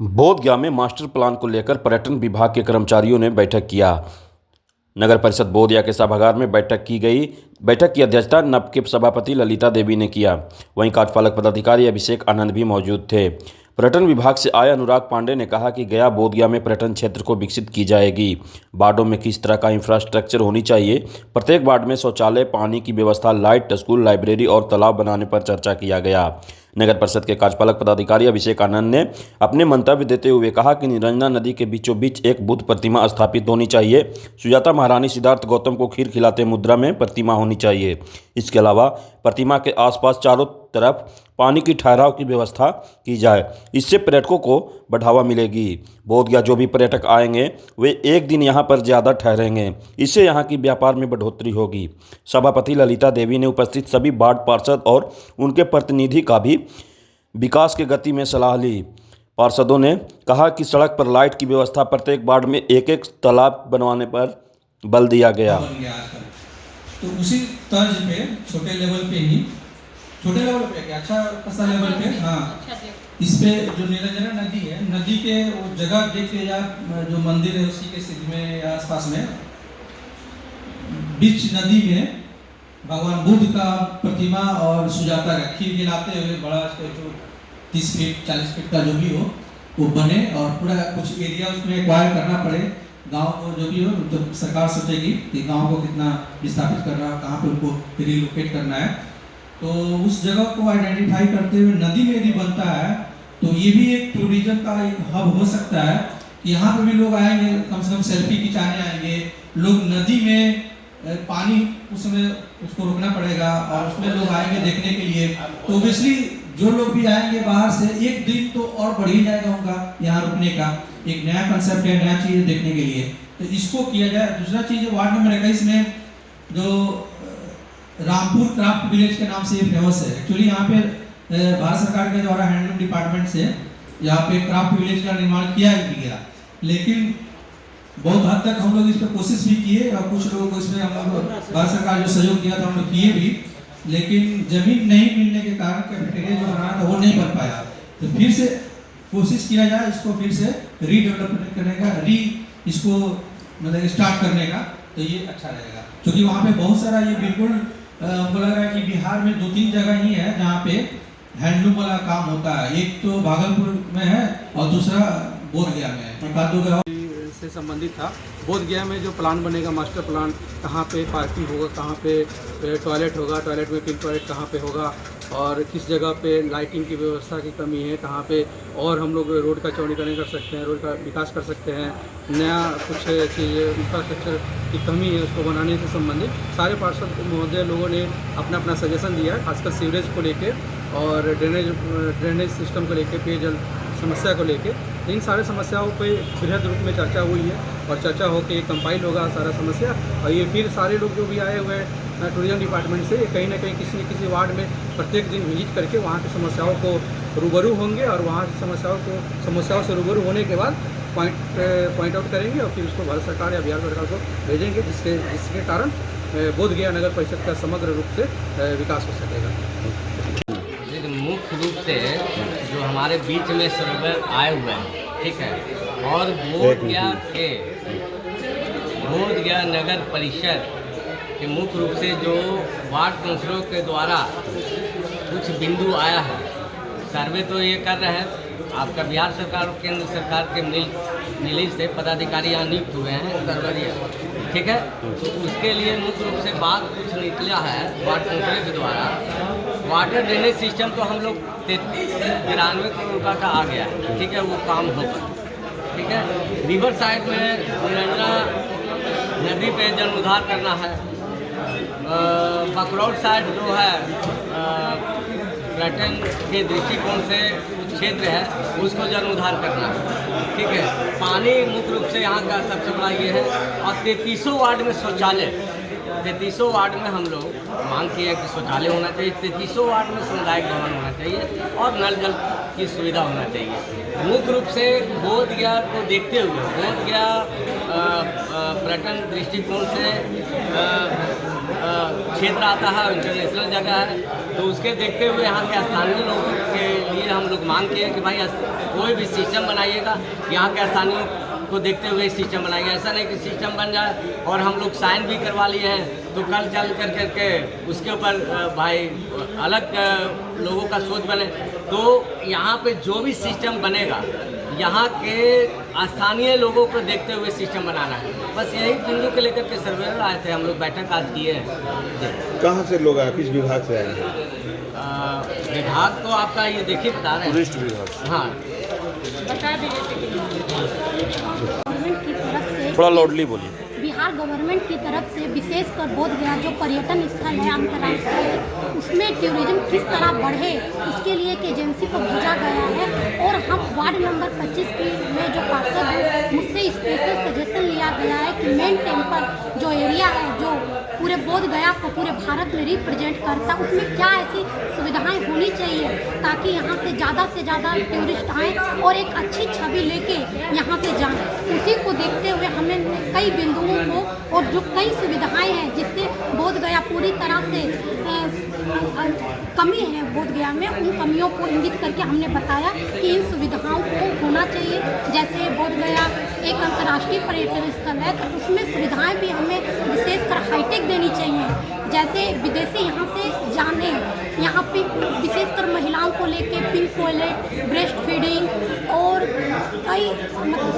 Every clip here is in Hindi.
बोधगया में मास्टर प्लान को लेकर पर्यटन विभाग के कर्मचारियों ने बैठक किया। नगर परिषद बोधगया के सभागार में बैठक की अध्यक्षता नप के सभापति ललिता देवी ने किया। वहीं कार्यपालक पदाधिकारी अभिषेक आनंद भी मौजूद थे। पर्यटन विभाग से आए अनुराग पांडे ने कहा कि गया बोधगया में पर्यटन क्षेत्र को विकसित की जाएगी। वार्डों में किस तरह का इंफ्रास्ट्रक्चर होनी चाहिए, प्रत्येक वार्ड में शौचालय, पानी की व्यवस्था, लाइट, स्कूल, लाइब्रेरी और तालाब बनाने पर चर्चा किया गया। नगर परिषद के कार्यपालक पदाधिकारी अभिषेक आनंद ने अपने मंतव्य देते हुए कहा कि निरंजना नदी के बीचों बीच एक बुद्ध प्रतिमा स्थापित होनी चाहिए। सुजाता महारानी सिद्धार्थ गौतम को खीर खिलाते मुद्रा में प्रतिमा होनी चाहिए। इसके अलावा प्रतिमा के आसपास चारों तरफ पानी की ठहराव की व्यवस्था की जाए। इससे पर्यटकों को बढ़ावा मिलेगी। बोधगया जो भी पर्यटक आएंगे वे एक दिन यहाँ पर ज़्यादा ठहरेंगे। इससे यहाँ की व्यापार में बढ़ोतरी होगी। सभापति ललिता देवी ने उपस्थित सभी वार्ड पार्षद और उनके प्रतिनिधि का भी विकास की गति में सलाह ली। पार्षदों ने कहा कि सड़क पर लाइट की व्यवस्था, प्रत्येक वार्ड में एक एक तालाब बनवाने पर बल दिया गया। तो उसी तर्ज पे छोटे लेवल पे अच्छा खासा लेवल पे, हाँ, इस पे जो निरंजना नदी है, नदी के वो जगह देख लिया, जो मंदिर है उसी के सिद्ध में आसपास में बीच नदी में भगवान बुद्ध का प्रतिमा और सुजाता का खीर खिलाते हुए बड़ा जो 30 फीट 40 फीट का जो भी हो वो बने, और पूरा कुछ एरिया उसमें एक्वायर करना पड़े। गांव को जो भी हो तो सरकार सोचेगी कि गांव को कितना विस्थापित करना है, कहाँ पे उनको रिलोकेट करना है। तो उस जगह को आइडेंटिफाई करते हुए नदी में यदि बनता है तो ये भी एक टूरिज्म का एक हब हो सकता है। यहाँ पे भी लोग आएंगे, कम से कम सेल्फी खिंचाने आएंगे लोग। नदी में पानी उस समय उसको रोकना पड़ेगा और उसमें लोग आएंगे देखने के लिए। तो ऑब्वियसली जो लोग भी आएंगे बाहर से, एक दिन तो और बढ़ ही जाएगा उनका यहाँ रुकने का। एक नया कंसेप्ट है, नया चीज़ देखने के लिए, तो इसको किया जाए। दूसरा चीज़ है वार्ड नंबर 21 में जो रामपुर क्राफ्ट विलेज के नाम से ये फेमस है। एक्चुअली यहाँ पे भारत सरकार के द्वारा हैंडलूम डिपार्टमेंट से यहाँ पे क्राफ्ट विलेज का निर्माण किया गया, लेकिन बहुत हद तक हम लोग इस पर कोशिश भी किए और कुछ लोगों को इसमें हम लोग भारत सरकार जो सहयोग दिया था हम लोग किए भी, लेकिन जमीन नहीं मिलने के कारण कैफेटेरिया जो बनाना था वो नहीं बन पाया। तो फिर से कोशिश किया जाए इसको फिर से रीडेवलपमेंट करने का, इसको मतलब स्टार्ट करने का, तो ये अच्छा रहेगा। क्योंकि वहाँ पे बहुत सारा ये बिल्कुल हमको लग रहा है कि बिहार में 2-3 जगह ही है जहाँ पे हैंडलूम वाला काम होता है। एक तो भागलपुर में है और दूसरा बोधगया में है। से संबंधित था। बोधगया में जो प्लान बनेगा, मास्टर प्लान, कहाँ पे पार्किंग होगा, कहाँ पे टॉयलेट होगा, टॉयलेट में पिंक टॉयलेट कहाँ पे होगा, और किस जगह पे लाइटिंग की व्यवस्था की कमी है, कहाँ पे और हम लोग रोड का चौड़ीकरण कर सकते हैं, रोड का विकास कर सकते हैं, नया कुछ चीज़ इंफ्रास्ट्रक्चर की कमी है उसको बनाने से संबंधित सारे पार्षद महोदय लोगों ने अपना अपना सजेशन दिया है। खासकर सीवरेज को लेके और ड्रेनेज सिस्टम को लेके, पेयजल समस्या को लेके, इन सारे समस्याओं पे बृहद रूप में चर्चा हुई है और चर्चा होकर कंपाइल होगा सारा समस्या। और ये फिर सारे लोग जो भी आए हुए हैं टूरिज्म डिपार्टमेंट से, कहीं ना कहीं किसी न किसी वार्ड में प्रत्येक दिन विजिट करके वहाँ की समस्याओं को रूबरू होंगे और वहाँ की समस्याओं से रूबरू होने के बाद पॉइंट आउट करेंगे और फिर उसको भारत सरकार या बिहार सरकार को भेजेंगे, जिसके कारण बोधगया नगर परिषद का समग्र रूप से विकास हो सकेगा। मुख्य रूप से जो हमारे बीच में सर्वर आए हुए हैं, ठीक है, और बोधगया नगर परिषद के मुख्य रूप से जो वार्ड काउंसिलरों के द्वारा कुछ बिंदु आया है, सर्वे तो ये कर रहे हैं। आपका बिहार सरकार और केंद्र सरकार के मिली से पदाधिकारी यहाँ नियुक्त हुए हैं सर्वरीय, ठीक है। तो उसके लिए मुख्य रूप से बात कुछ निकला है वार्ड काउंसिलर के द्वारा। वाटर ड्रेनेज सिस्टम तो हम लोग 93 करोड़ रुपये का आ गया है, ठीक है, वो काम होगा, ठीक है। रिवर साइड में निरंजना नदी पे जलोद्धार करना है। बकरौल साइड जो है पर्यटन के दृष्टिकोण से क्षेत्र है, उसको जलोद्धार करना है, ठीक है। पानी मुख्य रूप से यहाँ का सबसे बड़ा ये है। और 33 वार्ड में शौचालय, 33 वार्ड में हम लोग मांग किए हैं कि शौचालय होना चाहिए। 33 वार्ड में सामुदायिक भवन होना चाहिए और नल जल की सुविधा होना चाहिए। मुख्य रूप से बोधगया को देखते हुए, बोधगया पर्यटन दृष्टिकोण से क्षेत्र आता है, इंटरनेशनल जगह है, तो उसके देखते हुए यहाँ के स्थानीय लोगों के इसलिए हम लोग मांग किए हैं कि भाई कोई भी सिस्टम बनाइएगा, यहाँ के स्थानीयों को देखते हुए सिस्टम बनाएंगे। ऐसा नहीं कि सिस्टम बन जाए और हम लोग साइन भी करवा लिए हैं तो कल चल करके उसके ऊपर भाई अलग लोगों का सोच बने। तो यहाँ पे जो भी सिस्टम बनेगा यहाँ के स्थानीय लोगों को देखते हुए सिस्टम बनाना है। बस यही बिंदु के लेकर के सर्वेयर आए थे, हम लोग बैठक आज किए हैं। कहाँ से लोग आए, किस विभाग से आए हैं? विभाग तो आपका ये देखिए बता रहे हैं, टूरिस्ट विभाग। हाँ बता दीजिए गवर्नमेंट की तरफ से, थोड़ा लाउडली बोलिए। बिहार गवर्नमेंट की तरफ से विशेषकर बोध गया जो पर्यटन स्थल है अंतर्राष्ट्रीय, उसमें टूरिज्म किस तरह बढ़े इसके लिए एक एजेंसी को भेजा गया है। और हम वार्ड नंबर 25 में जो पार्षद हैं मुझसे स्पेशल सजेशन लिया गया है कि मेन टेम्पल जो एरिया है जो पूरे बोध गया को पूरे भारत में रिप्रेजेंट करता, उसमें क्या ऐसी सुविधाएं होनी चाहिए ताकि यहाँ से ज़्यादा टूरिस्ट आएँ और एक अच्छी छवि लेके यहाँ से जाएँ। उसी को देखते हुए हमने कई बिंदुओं को और जो कई सुविधाएं हैं जिससे बोध गया पूरी तरह से कमी है बोध गया में, उन कमियों को इंगित करके हमने बताया कि इन सुविधाओं को होना चाहिए। जैसे बोध गया एक अंतर्राष्ट्रीय पर्यटन स्थल है तो उसमें सुविधाएं भी हमें विशेषकर हाईटेक देनी चाहिए। जैसे विदेशी यहाँ से जाने, यहाँ पे विशेषकर महिलाओं को लेके पिंक टॉयलेट, ब्रेस्ट फीडिंग और कई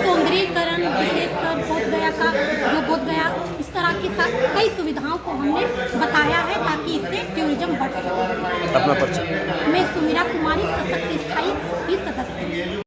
सौंदर्यीकरण विशेषकर बोध गया का जो बोध गया इस तरह की कई सुविधाओं को हमने बताया है ताकि इससे टूरिज्म बढ़ सके। अपना परिचय। मैं सुमीरा कुमारी सशक्त स्थायी की सदस्य।